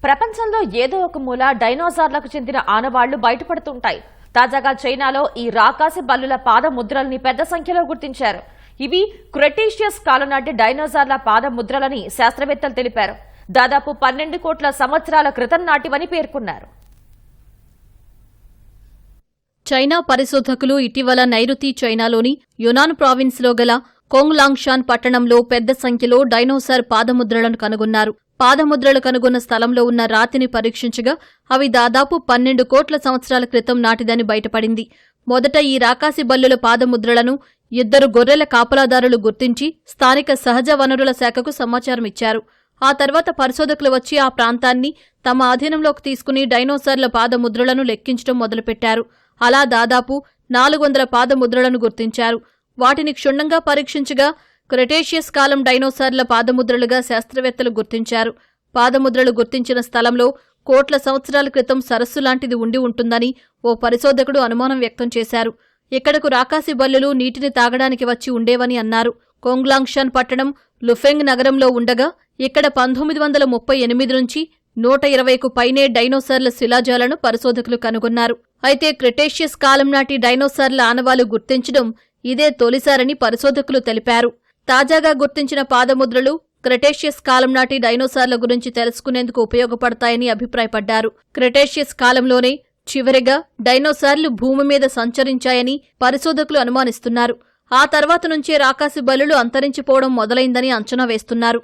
ప్రపంచంలో ఏదో ఒక మూల డైనోసార్లకు చెందిన ఆనవాళ్లు బయటపడుతుంటాయి. తాజాగా చైనాలో ఈ రాకాసి బల్లుల పాద ముద్రల్ని పెద్ద సంఖ్యలో గుర్తించారు. ఇవి క్రెటేషియస్ కాలం నాటి డైనోసార్ల పాద ముద్రలని శాస్త్రవేత్తలు తెలిపారు. దాదాపు 12 కోట్ల సంవత్సరాల క్రితం నాటివని పేర్కొన్నారు. చైనా పరిశోధకులు ఇటీవల నైరుతి చైనాలోని యునాన్ ప్రావిన్స్లో గల కొంగ్లాంగ్షాన్ పట్టణంలో పెద్ద సంఖ్యలో డైనోసార్ పాదముద్రలను కనుగొన్నారు. పాదముద్రలు కనుగొన్న స్థలంలో ఉన్న రాతిని పరీక్షించగా అవి దాదాపు 12 కోట్ల సంవత్సరాల క్రితం నాటిదని బయటపడింది. మొదట ఈ రాకాసి బల్లుల పాదముద్రలను 2 గొర్రెల కాపలాదారులు గుర్తించి స్థానిక సహజ వనరుల శాఖకు సమాచారం ఇచ్చారు. ఆ తర్వాత పరిశోధకులు వచ్చి ఆ ప్రాంతాన్ని తమ ఆధీనంలోకి తీసుకుని డైనోసార్ల పాదముద్రలను లెక్కించడం మొదలుపెట్టారు. అలా దాదాపు 400 పాదముద్రలను గుర్తించారు. వాటిని క్షుణ్ణంగా పరీక్షించగా క్రెటేషియస్ కాలం డైనోసార్ల పాదముద్రలుగా శాస్త్రవేత్తలు గుర్తించారు. పాదముద్రలు గుర్తించిన స్థలంలో కోట్ల సంవత్సరాల క్రితం సరస్సు లాంటిది ఉండి ఉంటుందని ఓ పరిశోధకుడు అనుమానం వ్యక్తం చేశారు. ఇక్కడకు రాకాసి బల్లులు నీటిని తాగడానికి వచ్చి ఉండేవని అన్నారు. కొంగ్లాంగ్షాన్ పట్టణం లుఫెంగ్ నగరంలో ఉండగా ఇక్కడ 1938 నుంచి 120కు పైనే డైనోసార్ల శిలాజాలను పరిశోధకులు కనుగొన్నారు. అయితే క్రెటేషియస్ కాలం నాటి డైనోసార్ల ఆనవాలు గుర్తించడం ఇదే తొలిసారని పరిశోధకులు తెలిపారు. తాజాగా గుర్తించిన పాదముద్రలు క్రెటేషియస్ కాలం నాటి డైనోసార్ల గురించి తెలుసుకునేందుకు ఉపయోగపడతాయని అభిప్రాయపడ్డారు. క్రెటేషియస్ కాలంలోనే చివరిగా డైనోసార్లు భూమి మీద సంచరించాయని పరిశోధకులు అనుమానిస్తున్నారు. ఆ తర్వాత నుంచే రాకాసి బల్లులు అంతరించిపోవడం మొదలైందని అంచనా వేస్తున్నారు.